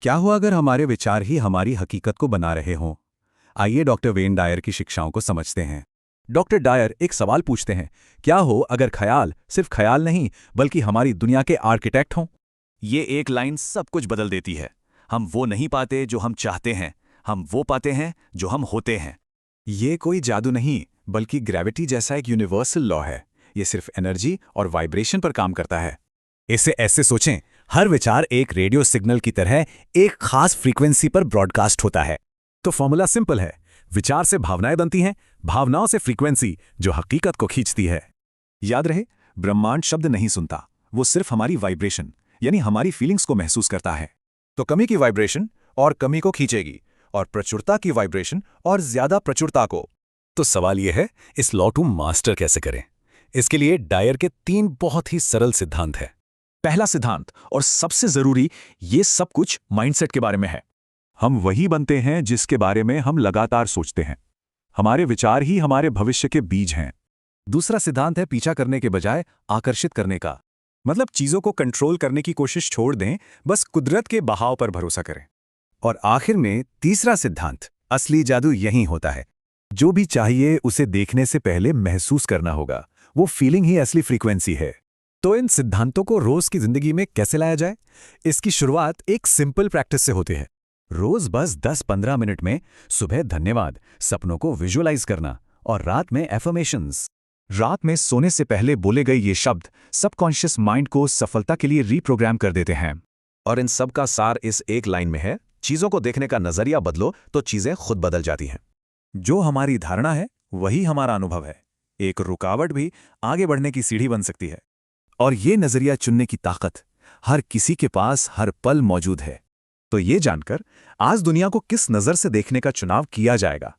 क्या हुआ अगर हमारे विचार ही हमारी हकीकत को बना रहे हों? आइए डॉक्टर वेन डायर की शिक्षाओं को समझते हैं। डॉक्टर डायर एक सवाल पूछते हैं, क्या हो अगर ख्याल सिर्फ ख्याल नहीं बल्कि हमारी दुनिया के आर्किटेक्ट हों? ये एक लाइन सब कुछ बदल देती है। हम वो नहीं पाते जो हम चाहते हैं, हम वो पाते हैं जो हम होते हैं। ये कोई जादू नहीं, बल्कि ग्रेविटी जैसा एक यूनिवर्सल लॉ है। ये सिर्फ एनर्जी और वाइब्रेशन पर काम करता है। इसे ऐसे सोचें, हर विचार एक रेडियो सिग्नल की तरह एक खास फ्रीक्वेंसी पर ब्रॉडकास्ट होता है। तो फॉर्मूला सिंपल है, विचार से भावनाएं बनती हैं, भावनाओं से फ्रीक्वेंसी जो हकीकत को खींचती है। याद रहे, ब्रह्मांड शब्द नहीं सुनता, वो सिर्फ हमारी वाइब्रेशन यानी हमारी फीलिंग्स को महसूस करता है। तो कमी की वाइब्रेशन और कमी को खींचेगी, और प्रचुरता की वाइब्रेशन और ज्यादा प्रचुरता को। तो सवाल यह है, इस लॉ टू मास्टर कैसे करें? इसके लिए डायर के 3 बहुत ही सरल सिद्धांत हैं। पहला सिद्धांत और सबसे जरूरी, ये सब कुछ माइंडसेट के बारे में है। हम वही बनते हैं जिसके बारे में हम लगातार सोचते हैं। हमारे विचार ही हमारे भविष्य के बीज हैं। दूसरा सिद्धांत है पीछा करने के बजाय आकर्षित करने का। मतलब चीजों को कंट्रोल करने की कोशिश छोड़ दें, बस कुदरत के बहाव पर भरोसा करें। और आखिर में तीसरा सिद्धांत, असली जादू यही होता है। जो भी चाहिए उसे देखने से पहले महसूस करना होगा। वो फीलिंग ही असली फ्रीक्वेंसी है। तो इन सिद्धांतों को रोज की जिंदगी में कैसे लाया जाए? इसकी शुरुआत एक सिंपल प्रैक्टिस से होती है। रोज बस 10-15 मिनट में सुबह धन्यवाद, सपनों को विजुअलाइज करना और रात में एफर्मेशंस। रात में सोने से पहले बोले गए ये शब्द सबकॉन्शियस माइंड को सफलता के लिए रीप्रोग्राम कर देते हैं। और इन सब का सार इस एक लाइन में है, चीजों को देखने का नजरिया बदलो तो चीजें खुद बदल जाती हैं। जो हमारी धारणा है वही हमारा अनुभव है। एक रुकावट भी आगे बढ़ने की सीढ़ी बन सकती है। और ये नजरिया चुनने की ताकत हर किसी के पास हर पल मौजूद है। तो ये जानकर आज दुनिया को किस नजर से देखने का चुनाव किया जाएगा,